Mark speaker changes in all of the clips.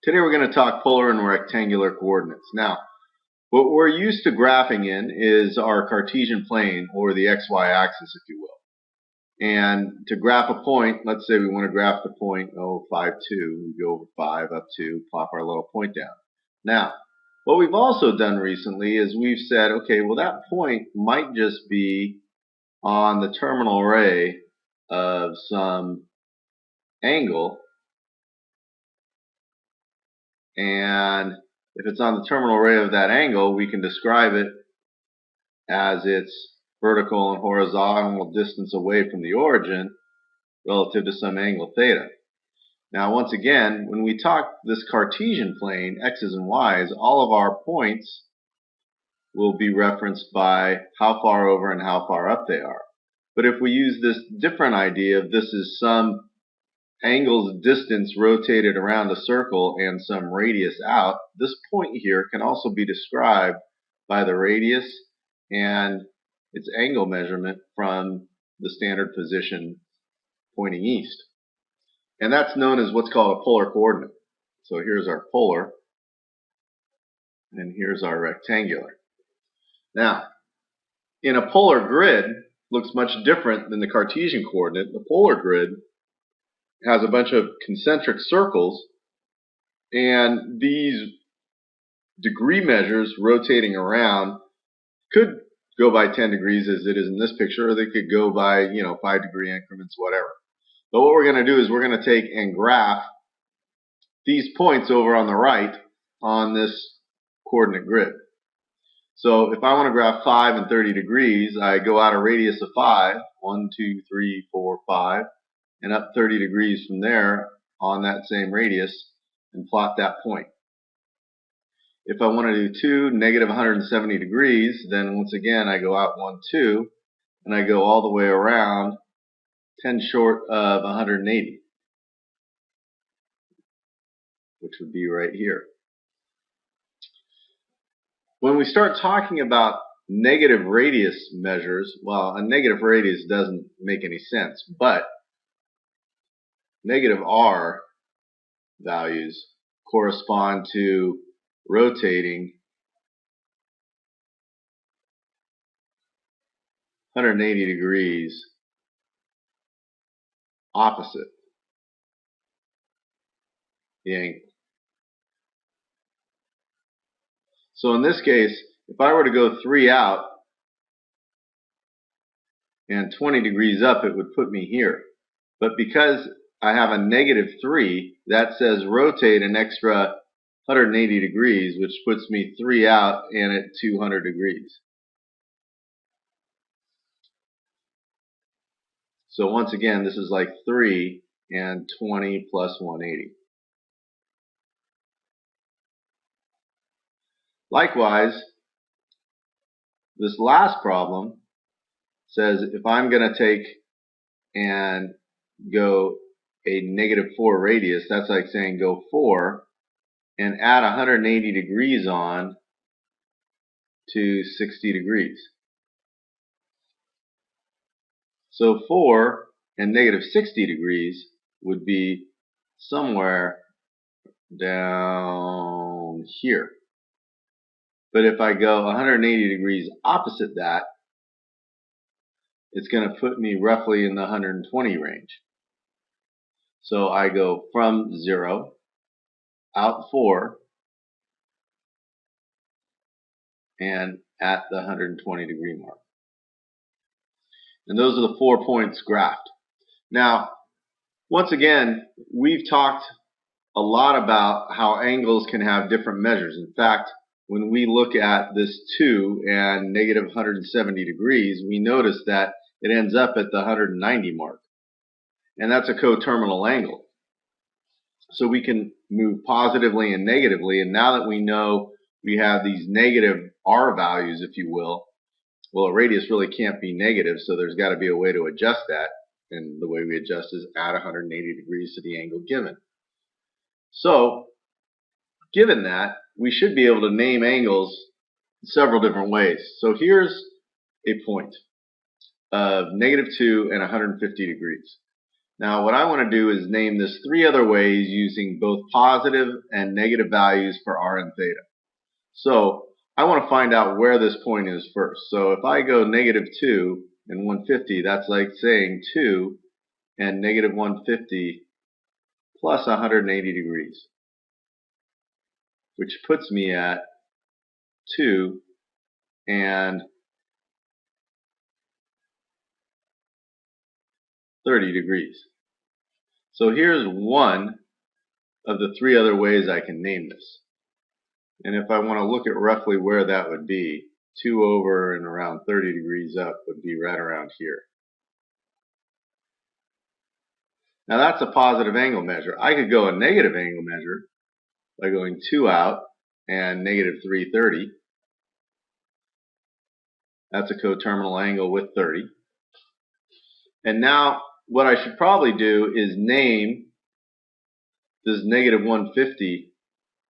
Speaker 1: Today we're going to talk polar and rectangular coordinates. Now, what we're used to graphing in is our Cartesian plane, or the XY axis, if you will. And to graph a point, let's say we want to graph the point 5, 2. We go over 5, up 2, plop our little point down. Now, what we've also done recently is we've said, okay, well that point might just be on the terminal ray of some angle, and if it's on the terminal ray of that angle, we can describe it as its vertical and horizontal distance away from the origin relative to some angle theta. Now, once again, when we talk this Cartesian plane, x's and y's, all of our points will be referenced by how far over and how far up they are. But if we use this different idea of this is some angle's distance rotated around a circle and some radius out, this point here can also be described by the radius and its angle measurement from the standard position pointing east. And that's known as what's called a polar coordinate. So here's our polar, and here's our rectangular. Now, in a polar grid, looks much different than the Cartesian coordinate. The polar grid has a bunch of concentric circles, and these degree measures rotating around could go by 10 degrees as it is in this picture, or they could go by 5-degree increments, whatever. But what we're going to do is we're going to take and graph these points over on the right on this coordinate grid. So if I want to graph 5 and 30 degrees, I go out a radius of 5, 1, 2, 3, 4, 5, and up 30 degrees from there on that same radius and plot that point. If I want to do 2, negative 170 degrees, then once again I go out 1, 2, and I go all the way around 10 short of 180, which would be right here. When we start talking about negative radius measures, well, a negative radius doesn't make any sense, but negative r values correspond to rotating 180 degrees opposite the angle. So in this case, if I were to go 3 out and 20 degrees up, it would put me here. But because I have a negative 3, that says rotate an extra 180 degrees, which puts me 3 out and at 200 degrees. So once again, this is like 3 and 20 plus 180. Likewise, this last problem says if I'm going to take and go a negative 4 radius, that's like saying go 4 and add 180 degrees on to 60 degrees. So 4 and negative 60 degrees would be somewhere down here. But if I go 180 degrees opposite that, it's going to put me roughly in the 120 range. So I go from 0, out 4, and at the 120 degree mark. And those are the 4 points graphed. Now, once again, we've talked a lot about how angles can have different measures. In fact, when we look at this 2 and negative 170 degrees, we notice that it ends up at the 190 mark. And that's a coterminal angle. So we can move positively and negatively, and now that we know we have these negative r values, if you will, well, a radius really can't be negative, so there's got to be a way to adjust that, and the way we adjust is add 180 degrees to the angle given. So, given that, we should be able to name angles several different ways. So here's a point of negative 2 and 150 degrees. Now what I want to do is name this 3 other ways using both positive and negative values for r and theta. So I want to find out where this point is first. So if I go -2 and 150, that's like saying 2 and -150 plus 180 degrees, which puts me at 2 and 30 degrees. So here's one of the 3 other ways I can name this. And if I want to look at roughly where that would be, 2 over and around 30 degrees up would be right around here. Now that's a positive angle measure. I could go a negative angle measure by going 2 out and -330. That's a coterminal angle with 30. And now what I should probably do is name this -150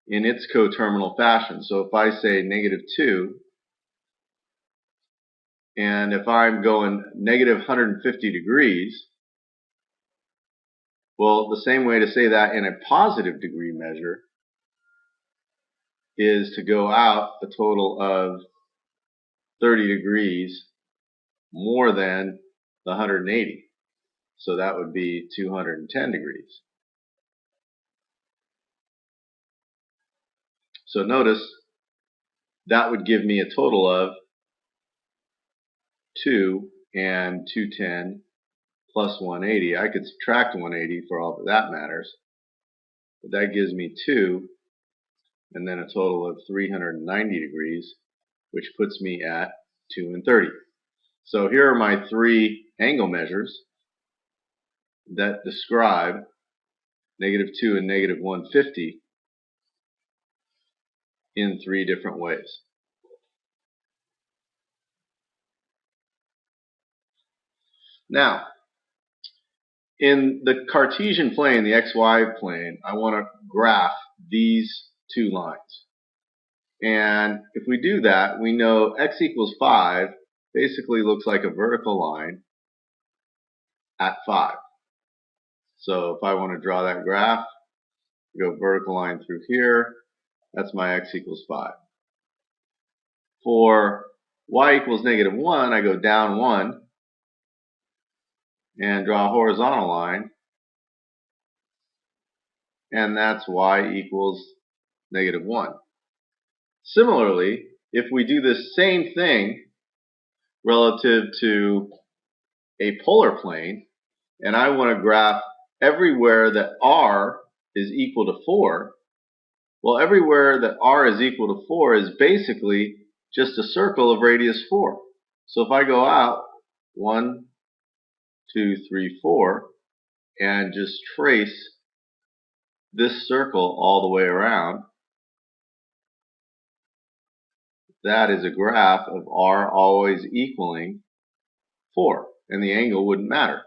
Speaker 1: in its coterminal fashion. So if I say -2, and if I'm going -150 degrees, well, the same way to say that in a positive degree measure is to go out a total of 30 degrees more than the 180. So that would be 210 degrees. So notice that would give me a total of 2 and 210 plus 180. I could subtract 180 for all that matters. But that gives me 2 and then a total of 390 degrees, which puts me at 2 and 30. So here are my 3 angle measures that describe -2 and -150 in 3 different ways. Now, in the Cartesian plane, the xy plane, I want to graph these 2 lines. And if we do that, we know x equals 5 basically looks like a vertical line at 5. So if I want to draw that graph, go vertical line through here, that's my x equals 5. For y equals -1, I go down 1 and draw a horizontal line, and that's y equals -1. Similarly, if we do this same thing relative to a polar plane, and I want to graph everywhere that r is equal to 4, well, everywhere that r is equal to 4 is basically just a circle of radius 4. So if I go out 1, 2, 3, 4, and just trace this circle all the way around, that is a graph of r always equaling 4, and the angle wouldn't matter.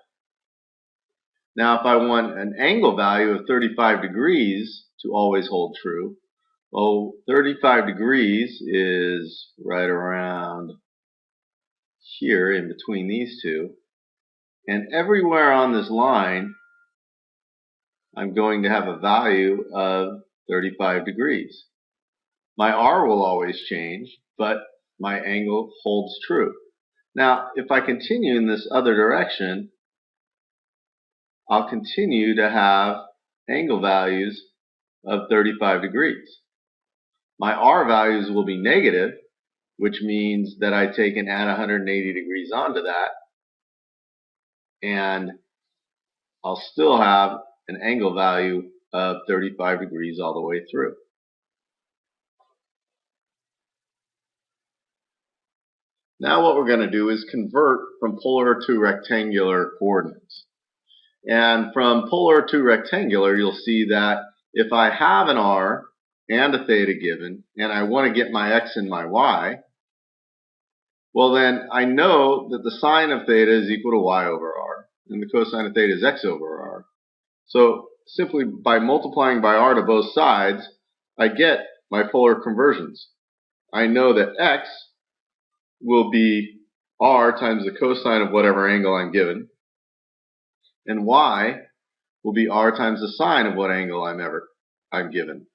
Speaker 1: Now if I want an angle value of 35 degrees to always hold true, well, 35 degrees is right around here in between these two, and everywhere on this line I'm going to have a value of 35 degrees. My r will always change, but my angle holds true. Now, if I continue in this other direction, I'll continue to have angle values of 35 degrees. My r values will be negative, which means that I take and add 180 degrees onto that, and I'll still have an angle value of 35 degrees all the way through. Now what we're going to do is convert from polar to rectangular coordinates. And from polar to rectangular, you'll see that if I have an r and a theta given, and I want to get my x and my y, well then I know that the sine of theta is equal to y over r, and the cosine of theta is x over r. So simply by multiplying by r to both sides, I get my polar conversions. I know that x will be r times the cosine of whatever angle I'm given, and y will be r times the sine of what angle I'm given.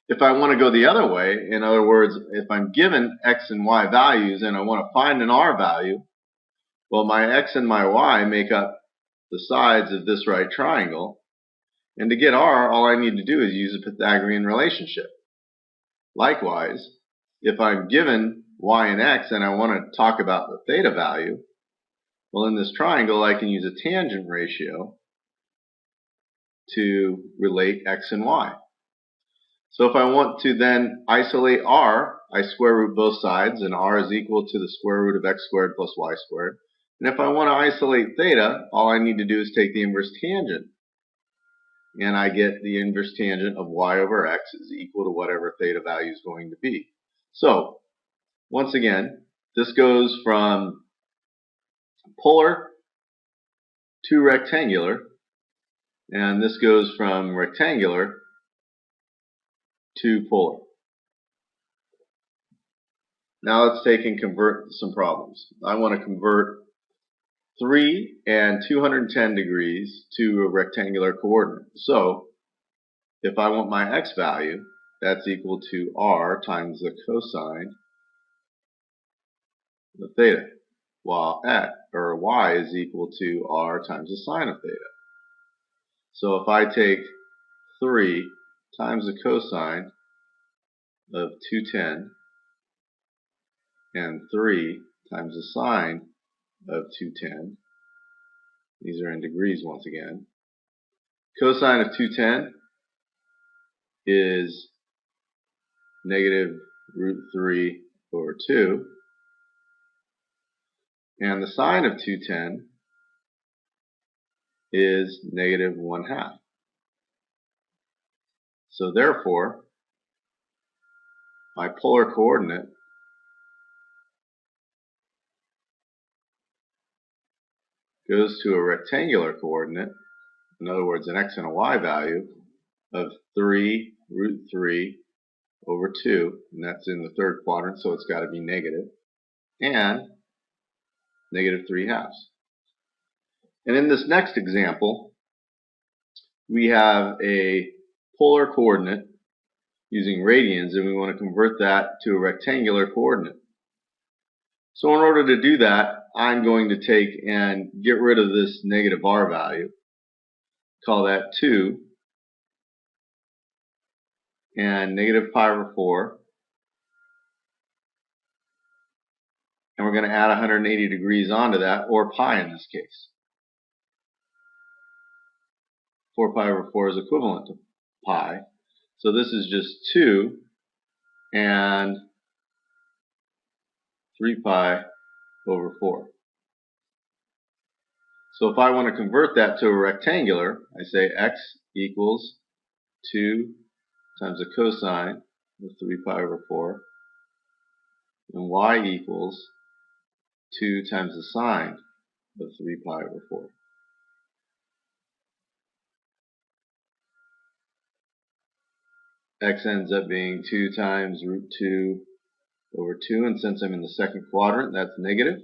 Speaker 1: If I want to go the other way, in other words, if I'm given x and y values and I want to find an r value, well, my x and my y make up the sides of this right triangle, and to get r, all I need to do is use a Pythagorean relationship. Likewise, if I'm given y and x and I want to talk about the theta value, well, in this triangle I can use a tangent ratio to relate x and y. So if I want to then isolate r, I square root both sides, and r is equal to the square root of x squared plus y squared. And if I want to isolate theta, all I need to do is take the inverse tangent, and I get the inverse tangent of y over x is equal to whatever theta value is going to be. So, once again, this goes from polar to rectangular, and this goes from rectangular to polar. Now let's take and convert some problems. I want to convert 3 and 210 degrees to a rectangular coordinate. So, if I want my x value, that's equal to r times the cosine of theta, while y is equal to r times the sine of theta. So if I take 3 times the cosine of 210 and 3 times the sine of 210, these are in degrees once again, cosine of 210 is negative root 3 over 2, and the sine of 210 is negative 1/2. So therefore, my polar coordinate goes to a rectangular coordinate, in other words, an x and a y value of 3 root 3 over 2, and that's in the third quadrant, so it's got to be negative, and negative 3/2. And in this next example, we have a polar coordinate using radians, and we want to convert that to a rectangular coordinate. So in order to do that, I'm going to take and get rid of this negative r value, call that 2, and negative pi over 4, and we're going to add 180 degrees onto that, or pi in this case. 4 pi over 4 is equivalent to pi, so this is just 2 and 3 pi over 4. So if I want to convert that to a rectangular, I say x equals 2 times the cosine of 3 pi over 4, and y equals 2 times the sine of 3 pi over 4. X ends up being 2 times root 2 over 2, and since I'm in the second quadrant, that's negative,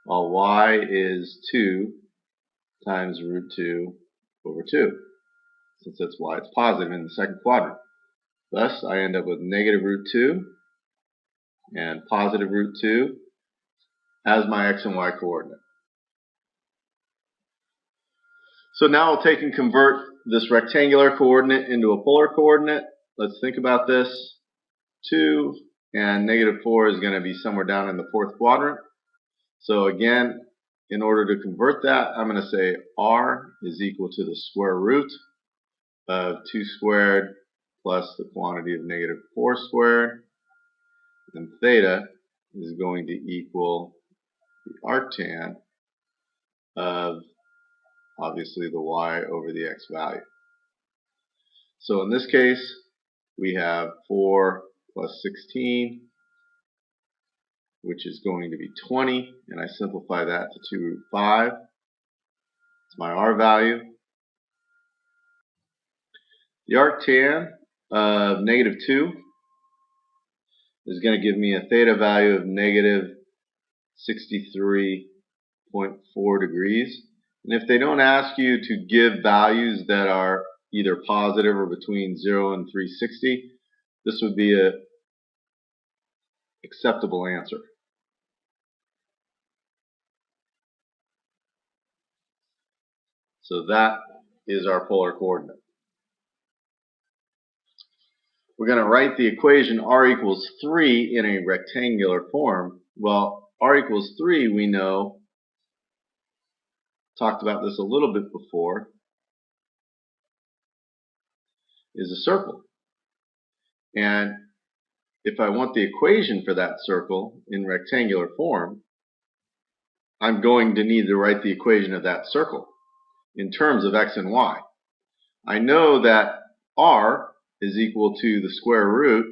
Speaker 1: while y is 2 times root 2 over 2. Since that's y, it's positive in the second quadrant. Thus, I end up with negative root 2 and positive root 2 as my x and y coordinate. So now I'll take and convert this rectangular coordinate into a polar coordinate. Let's think about this. 2 and negative 4 is going to be somewhere down in the fourth quadrant. So again, in order to convert that, I'm going to say r is equal to the square root of 2 squared plus the quantity of negative 4 squared, and theta is going to equal the arctan of obviously the y over the x value. So in this case, we have 4 plus 16, which is going to be 20, and I simplify that to 2 root 5. It's my r value. The arctan of negative 2 is going to give me a theta value of negative 63.4 degrees. And if they don't ask you to give values that are either positive or between 0 and 360, this would be an acceptable answer. So that is our polar coordinate. We're going to write the equation r equals 3 in a rectangular form. Well, r equals 3, we know, talked about this a little bit before, is a circle. And if I want the equation for that circle in rectangular form, I'm going to need to write the equation of that circle in terms of x and y. I know that r is equal to the square root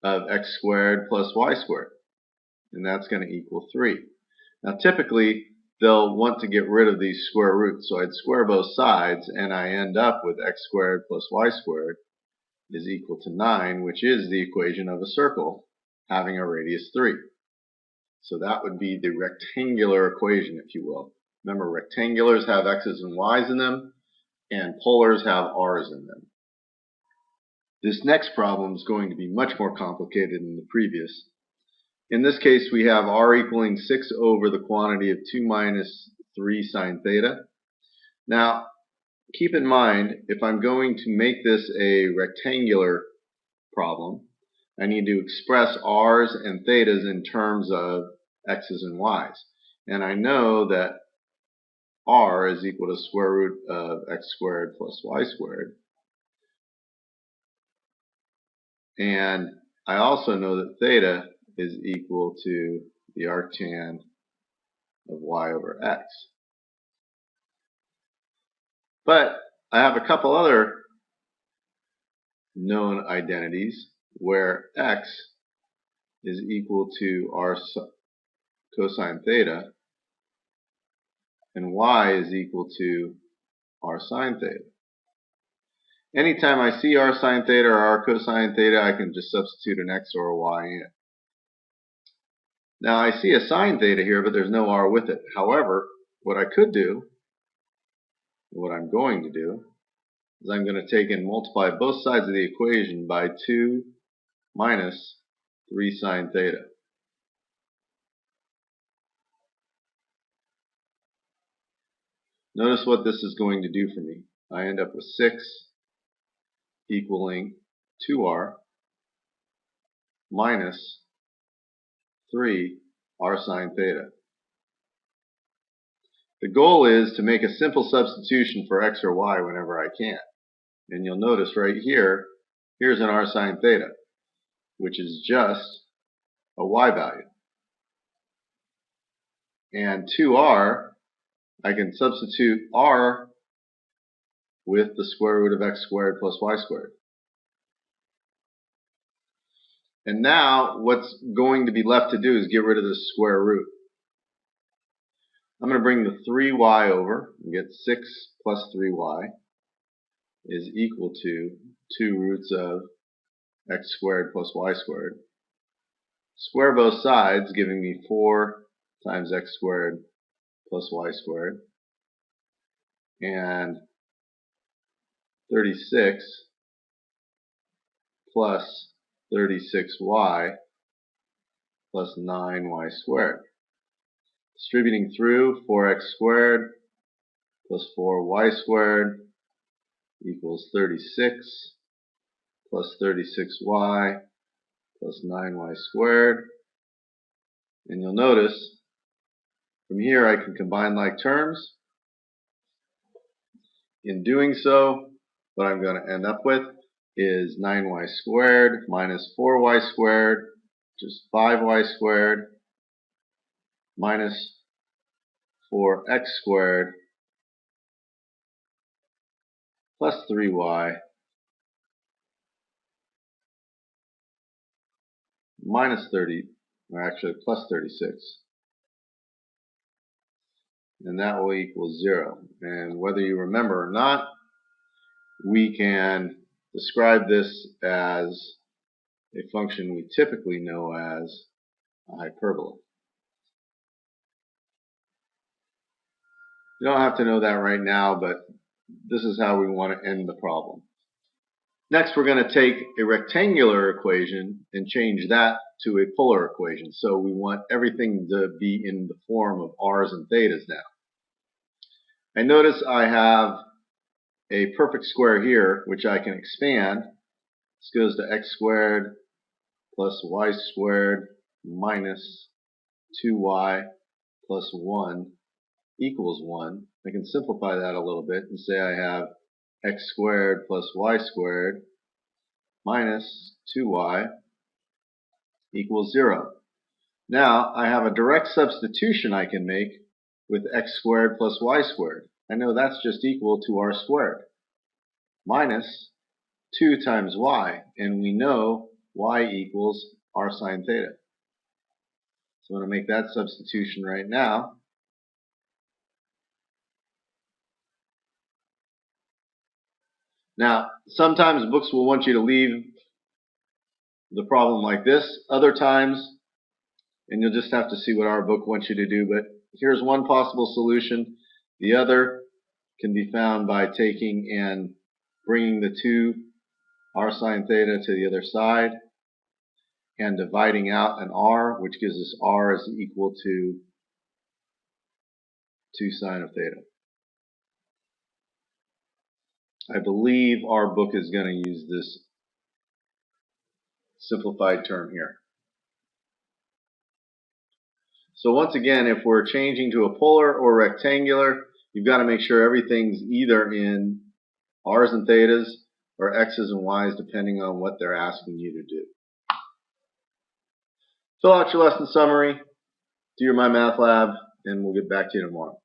Speaker 1: of x squared plus y squared, and that's going to equal 3. Now typically they'll want to get rid of these square roots, so I'd square both sides and I end up with x squared plus y squared is equal to 9, which is the equation of a circle having a radius 3. So that would be the rectangular equation, if you will. Remember, rectangulars have x's and y's in them, and polars have r's in them. This next problem is going to be much more complicated than the previous. In this case, we have r equaling 6 over the quantity of 2 minus 3 sine theta. Now, keep in mind, if I'm going to make this a rectangular problem, I need to express r's and thetas in terms of x's and y's. And I know that r is equal to square root of x squared plus y squared. And I also know that theta is equal to the arctan of y over x. But I have a couple other known identities where x is equal to r cosine theta and y is equal to r sine theta. Anytime I see r sine theta or r cosine theta, I can just substitute an x or a y in. Now I see a sine theta here, but there's no r with it. However, what I could do, what I'm going to do, is I'm going to take and multiply both sides of the equation by 2 minus 3 sine theta. Notice what this is going to do for me. I end up with 6 equaling 2r minus 3 r sine theta. The goal is to make a simple substitution for x or y whenever I can. And you'll notice right here, here's an r sine theta, which is just a y value. And 2r, I can substitute r with the square root of x squared plus y squared. And now what's going to be left to do is get rid of this square root. I'm going to bring the 3y over and get 6 plus 3y is equal to 2 roots of x squared plus y squared. Square both sides, giving me 4 times x squared plus y squared. And 36 plus 36y plus 9y squared. Distributing through, 4x squared plus 4y squared equals 36 plus 36y plus 9y squared. And you'll notice from here I can combine like terms. In doing so, what I'm going to end up with is 9y squared minus 4y squared, just 5y squared, minus 4x squared plus 3y minus 30, or actually plus 36. And that will equal 0. And whether you remember or not, we can describe this as a function we typically know as a hyperbola. You don't have to know that right now, but this is how we want to end the problem. Next, we're going to take a rectangular equation and change that to a polar equation. So we want everything to be in the form of r's and thetas now. And notice I have a perfect square here, which I can expand. This goes to x squared plus y squared minus 2y plus 1 equals 1. I can simplify that a little bit and say I have x squared plus y squared minus 2y equals 0. Now I have a direct substitution I can make with x squared plus y squared. I know that's just equal to r squared minus 2 times y, and we know y equals r sine theta. So I'm going to make that substitution right now. Now, sometimes books will want you to leave the problem like this. Other times, and you'll just have to see what our book wants you to do, but here's one possible solution. The other can be found by taking and bringing the 2 r sine theta to the other side and dividing out an r, which gives us r is equal to 2 sine of theta. I believe our book is going to use this simplified term here. So once again, if we're changing to a polar or rectangular, you've got to make sure everything's either in r's and thetas or x's and y's, depending on what they're asking you to do. Fill out your lesson summary, do your My Math Lab, and we'll get back to you tomorrow.